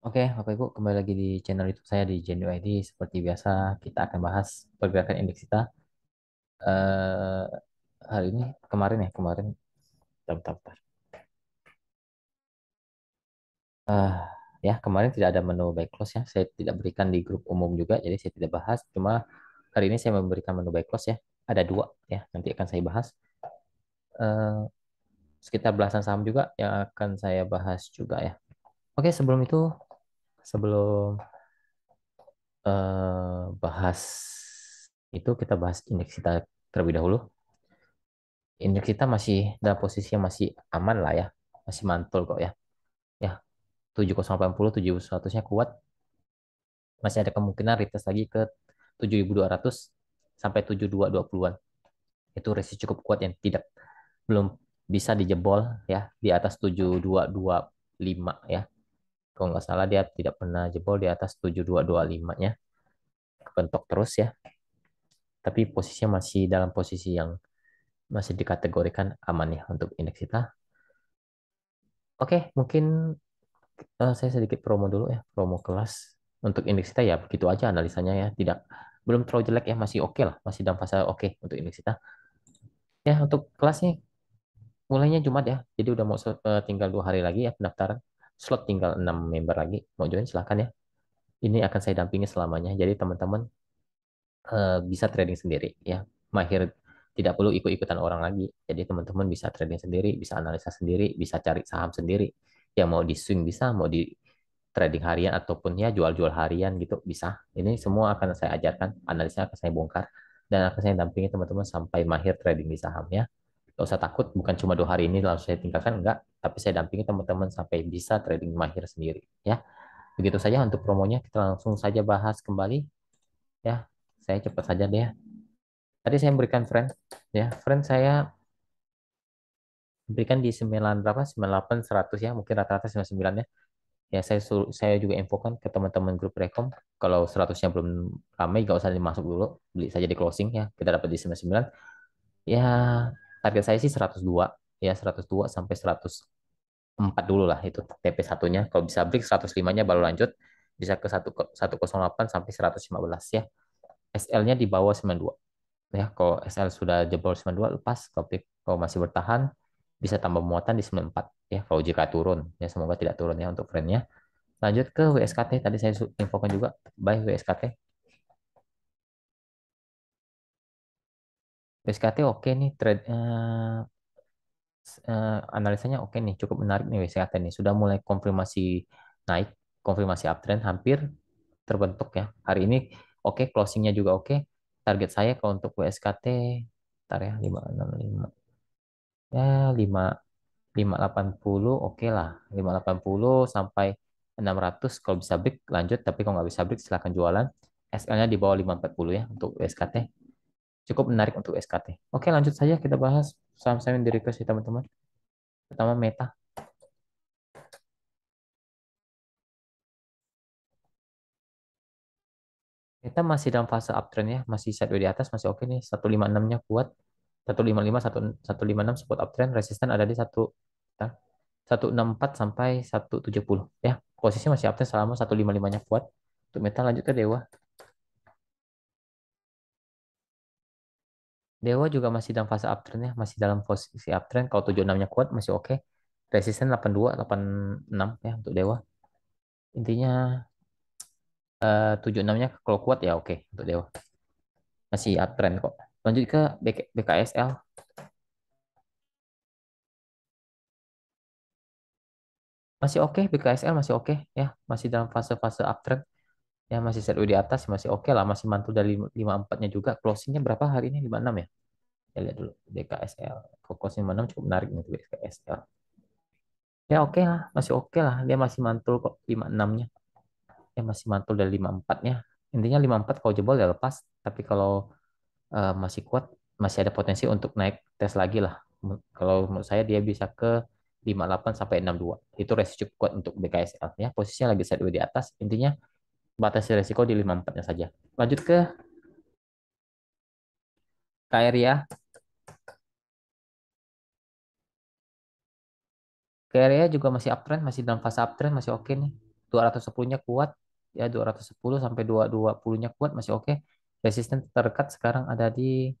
Oke, Bapak Ibu, kembali lagi di channel YouTube saya di Genu ID. Seperti biasa, kita akan bahas pergerakan indeks kita. eh Hari ini, kemarin. Bentar, bentar, bentar. Eh, ya, kemarin tidak ada menu buy close ya. Saya tidak berikan di grup umum juga, jadi saya tidak bahas. Cuma hari ini saya memberikan menu buy close ya. Ada dua ya, nanti akan saya bahas. Eh, Sekitar belasan saham juga yang akan saya bahas juga ya. Oke, sebelum bahas itu kita bahas indeks kita terlebih dahulu. Indeks kita masih dalam posisi yang masih aman lah ya, masih mantul kok ya. Ya, 7080, 7100-nya kuat, masih ada kemungkinan retest lagi ke 7200 sampai 7220-an. Itu resist cukup kuat yang tidak belum bisa dijebol ya di atas 7225 ya. Kalau nggak salah dia tidak pernah jebol di atas 7225-nya. Kepentok terus ya, tapi posisinya masih dalam posisi yang masih dikategorikan aman ya untuk indeks kita. Oke, mungkin saya sedikit promo dulu ya, promo kelas. Untuk indeks kita ya begitu aja analisanya ya, tidak belum terlalu jelek ya, masih oke lah, masih dalam fase oke untuk indeks kita. Ya untuk kelasnya mulainya Jumat ya, jadi udah mau tinggal 2 hari lagi ya pendaftaran. Slot tinggal 6 member lagi, mau join silahkan ya. Ini akan saya dampingi selamanya, jadi teman-teman bisa trading sendiri ya. Mahir tidak perlu ikut-ikutan orang lagi. Jadi teman-teman bisa trading sendiri, bisa analisa sendiri, bisa cari saham sendiri. Yang mau di swing bisa, mau di trading harian ataupun ya jual-jual harian gitu bisa. Ini semua akan saya ajarkan, analisnya akan saya bongkar dan akan saya dampingi teman-teman sampai mahir trading di sahamnya. Gak usah takut, bukan cuma 2 hari ini langsung saya tinggalkan, enggak. Tapi saya dampingi teman-teman sampai bisa trading mahir sendiri ya. Begitu saja untuk promonya, kita langsung saja bahas kembali ya. Saya cepat saja deh ya. Tadi saya berikan friend ya, friend saya berikan di 9 berapa? 98 100 ya, mungkin rata-rata 99 ya. Ya saya juga infokan ke teman-teman grup Rekom kalau 100-nya belum ramai gak usah dimasuk dulu, beli saja di closing ya. Kita dapat di 99. Ya, target saya sih 102 ya, 102 sampai 104 dulu lah itu TP satunya. Kalau bisa break 105-nya baru lanjut. Bisa ke 108 sampai 115 ya. SL-nya di bawah 92 ya. Kalau SL sudah jebol 92 lepas, tapi kalau masih bertahan bisa tambah muatan di 94 ya kalau jika turun ya, semoga tidak turun ya untuk friend-nya. Lanjut ke WSKT, tadi saya infokan juga buy WSKT. WSKT oke nih trade, analisanya oke nih, cukup menarik nih WSKT nih. Sudah mulai konfirmasi naik, konfirmasi uptrend hampir terbentuk ya. Hari ini oke, closingnya juga oke. Target saya kalau untuk WSKT ntar ya 565 ya, 5 580 oke lah. 580 sampai 600 kalau bisa break lanjut, tapi kalau nggak bisa break silahkan jualan. SL-nya di bawah 540 ya untuk SKT. Cukup menarik untuk SKT. Oke, lanjut saja kita bahas saham-saham yang di request ya teman-teman. Pertama Meta. Meta masih dalam fase uptrend ya, masih sideways di atas, masih oke nih. 156-nya kuat. 155, 156 support uptrend, resisten ada di 164 sampai 170 ya. Posisi masih uptrend selama 155-nya kuat. Untuk Meta lanjut ke Dewa. Dewa juga masih dalam fase uptrend ya, masih dalam posisi uptrend. Kalau 76-nya kuat masih oke. Resisten 82, 86 ya untuk Dewa. Intinya 76-nya kalau kuat ya oke untuk Dewa. Masih uptrend kok. Lanjut ke BKSL. Masih oke, BKSL masih oke ya, masih dalam fase-fase uptrend. Ya masih sideways di atas, masih oke lah, masih mantul dari 54-nya juga. Closingnya berapa hari ini? 56 ya? Kita lihat dulu BKSL. Kalau closing 56 cukup menarik nih untuk BKSL. Ya oke lah, masih oke lah. Dia masih mantul kok 56-nya. Ya masih mantul dari 54-nya. Intinya 54 kalau jebol ya lepas. Tapi kalau masih kuat, masih ada potensi untuk naik tes lagi lah. Kalau menurut saya dia bisa ke 58 sampai 62. Itu resiko cukup kuat untuk BKSL ya. Posisinya lagi sideways di atas. Intinya batasi resiko di 54-nya saja. Lanjut ke KRIA. KRIA juga masih uptrend, masih dalam fase uptrend, masih oke nih. 210-nya kuat, ya 210 sampai 220-nya kuat masih oke. Resisten terdekat sekarang ada di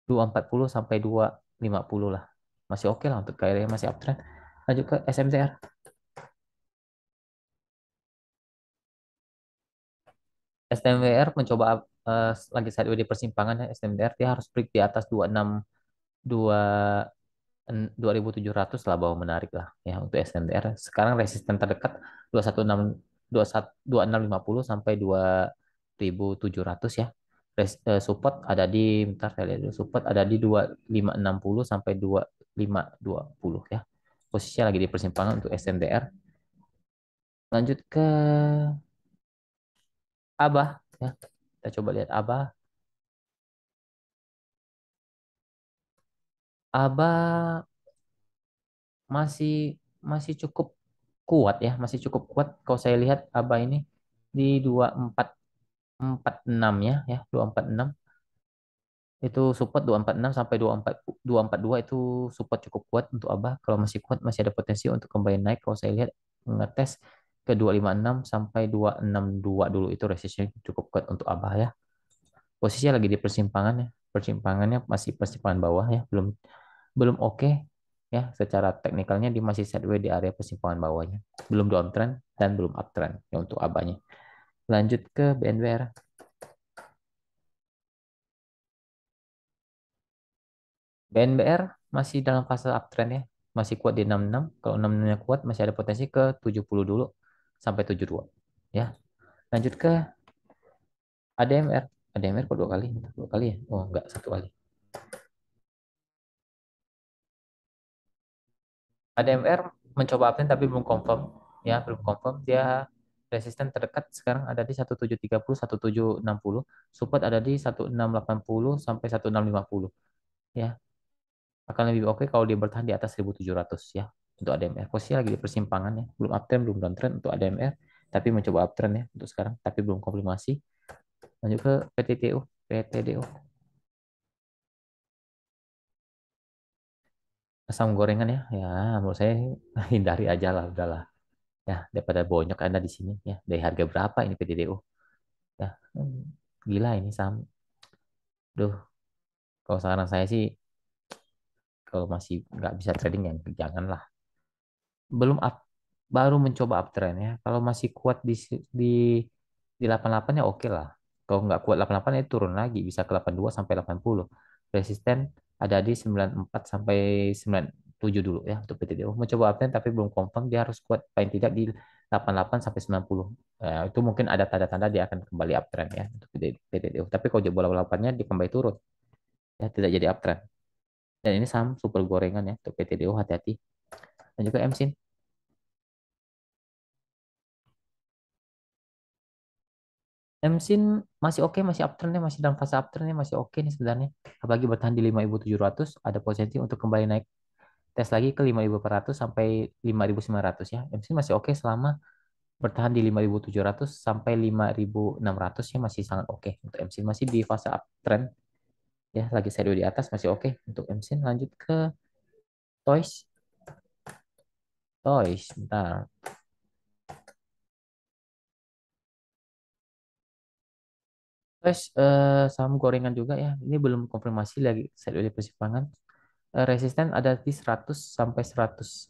240 sampai 250 lah. Masih oke lah untuk KRI masih uptrend. Lanjut ke SMTR. SMTR mencoba lagi sideways di persimpangan ya. SMTR dia harus break di atas 26 2 2700 lah bawah menarik lah ya untuk SMTR. Sekarang resisten terdekat 216 2650 sampai 2700 ya. Support ada di bentar saya lihat dulu. Support ada di 2560 sampai 2520 ya. Posisinya lagi di persimpangan untuk SMTR. Lanjut ke Abah ya. Kita coba lihat Abah. Abah masih masih cukup kuat ya, masih cukup kuat. Kalau saya lihat Abah ini di 2446 ya, 246 itu support 246 sampai 242 itu support cukup kuat untuk Abah. Kalau masih kuat masih ada potensi untuk kembali naik. Kalau saya lihat ngetes ke 256 sampai 262 dulu itu resistnya cukup kuat untuk Abah ya. Posisinya lagi di persimpangan ya. Persimpangannya masih persimpangan bawah ya, belum belum oke ya. Secara teknikalnya dia masih sideways di area persimpangan bawahnya. Belum downtrend dan belum uptrend ya untuk Abahnya. Lanjut ke BNWR. BNBR masih dalam fase uptrend ya. Masih kuat di 66. Kalau 66-nya kuat masih ada potensi ke 70 dulu sampai 72. Ya. Lanjut ke ADMR. ADMR kok dua kali? Dua kali ya? Oh, enggak, satu kali. ADMR mencoba uptrend tapi belum confirm. Ya, belum confirm. Dia resisten terdekat sekarang ada di 1730, 1760. Support ada di 1680 sampai 1650. Ya, akan lebih oke kalau dia bertahan di atas 1700 ya untuk ADMR. Posisi lagi di persimpangan ya, belum uptrend, belum downtrend untuk ADMR, tapi mencoba uptrend ya untuk sekarang, tapi belum konfirmasi. Lanjut ke PTTU, PTDU, asam gorengan ya, ya menurut saya hindari aja lah, udahlah ya daripada bonyok Anda di sini ya. Dari harga berapa ini PTDU? Ya, gila ini saham. Duh, kalau saran saya sih kalau masih nggak bisa trading ya janganlah. Belum up, baru mencoba uptrend ya. Kalau masih kuat di 88 ya oke lah. Kalau nggak kuat 88 ya turun lagi bisa ke 82 sampai 80. Resisten ada di 94 sampai 97 dulu ya untuk PTDO. Mencoba uptrend tapi belum confirm dia harus kuat paling tidak di 88 sampai 90. Itu mungkin ada tanda-tanda dia akan kembali uptrend ya untuk PTDO. Tapi kalau bola 88-nya dia kembali turun ya tidak jadi uptrend. Dan ini saham super gorengan ya untuk PTDO hati-hati. Dan juga MSIN. MSIN masih oke, masih uptrendnya, masih dalam fase uptrendnya, masih oke nih sebenarnya. Apalagi bertahan di 5.700, ada potensi untuk kembali naik tes lagi ke 5.400 sampai 5.900 ya. MSIN masih oke selama bertahan di 5.700 sampai 5.600 ya masih sangat oke. Untuk MSIN masih di fase uptrend ya, lagi sideways di atas masih oke untuk MSIN. Lanjut ke Toys. Toys, bentar. Toys saham gorengan juga ya. Ini belum konfirmasi lagi sideways di persimpangan. Resisten ada di 100 sampai 105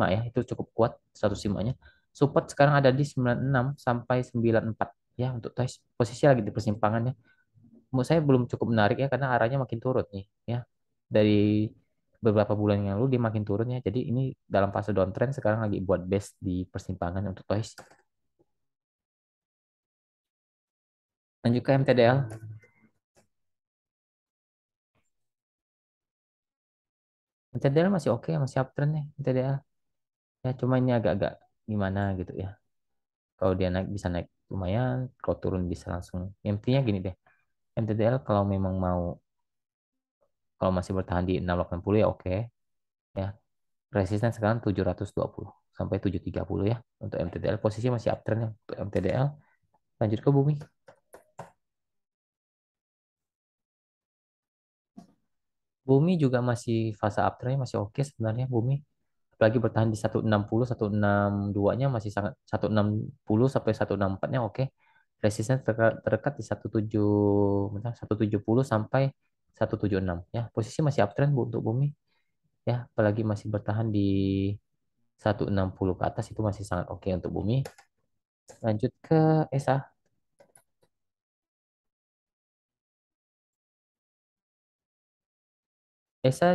ya, itu cukup kuat 105-nya. Support sekarang ada di 96 sampai 94 ya untuk tes posisi lagi di persimpangan ya. Menurut saya belum cukup menarik ya karena arahnya makin turun nih ya. Dari beberapa bulan yang lalu dia makin turun ya. Jadi ini dalam fase downtrend sekarang lagi buat base di persimpangan untuk tes. Lanjut ke MTDL. MTDL masih oke, masih uptrend nih MTDL. Ya cuma ini agak-agak gimana gitu ya. Kalau dia naik bisa naik lumayan, kalau turun bisa langsung. Intinya gini deh, MTDL kalau memang mau, kalau masih bertahan di 680 ya oke ya. Resisten sekarang 720 sampai 730 ya untuk MTDL. Posisi masih uptrend ya untuk MTDL. Lanjut ke Bumi. Bumi juga masih fase uptrendnya masih oke sebenarnya Bumi. apalagi bertahan di 160, 162-nya masih sangat 160 sampai 164-nya oke. Resisten terdekat di 17, bentar, 170 sampai 176 ya. Posisi masih uptrend Bu untuk bumi ya, apalagi masih bertahan di 160 ke atas itu masih sangat oke untuk bumi. Lanjut ke ESA. ESA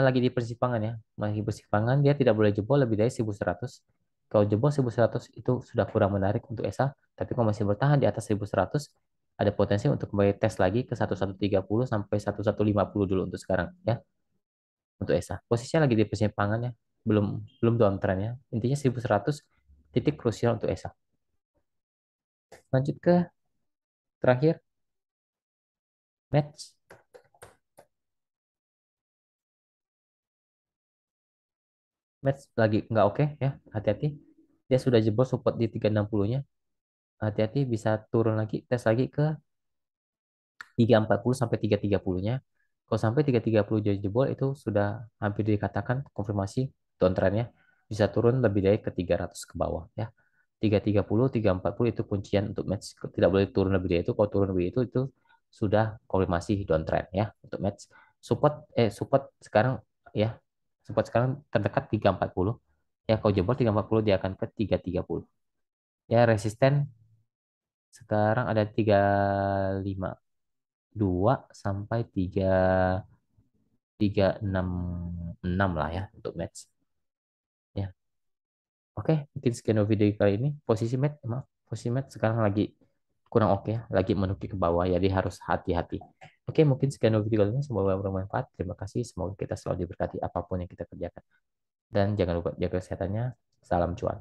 lagi di persimpangan ya, lagi persimpangan dia tidak boleh jebol lebih dari 1100. Kalau jebol 1100 itu sudah kurang menarik untuk ESA, tapi kalau masih bertahan di atas 1100 ada potensi untuk kembali tes lagi ke 1130 sampai 1150 dulu untuk sekarang ya untuk ESA. Posisinya lagi di persimpangan ya, belum belum downtrend ya. Intinya 1100 titik krusial untuk ESA. Lanjut ke terakhir match. Match lagi nggak oke ya, hati-hati. Dia sudah jebol support di 360-nya. Hati-hati bisa turun lagi, tes lagi ke 340 sampai 330-nya. Kalau sampai 330 jadi jebol itu sudah hampir dikatakan konfirmasi downtrendnya bisa turun lebih dari ke 300 ke bawah ya. 330, 340 itu kuncian untuk match. Tidak boleh turun lebih dari itu. Kalau turun lebih dari itu sudah konfirmasi downtrend ya untuk match. Support sekarang ya. Support sekarang terdekat 340. Ya kalau jebol 340 dia akan ke 330. Ya resisten sekarang ada 352 sampai 366 lah ya untuk match. Ya, oke, mungkin sekian video kali ini. Posisi match sekarang lagi kurang oke ya, lagi menuki ke bawah, jadi harus hati-hati. Oke, mungkin sekian video kali ini. Semoga bermanfaat. Terima kasih. Semoga kita selalu diberkati apapun yang kita kerjakan. Dan jangan lupa jaga kesehatannya. Salam cuan.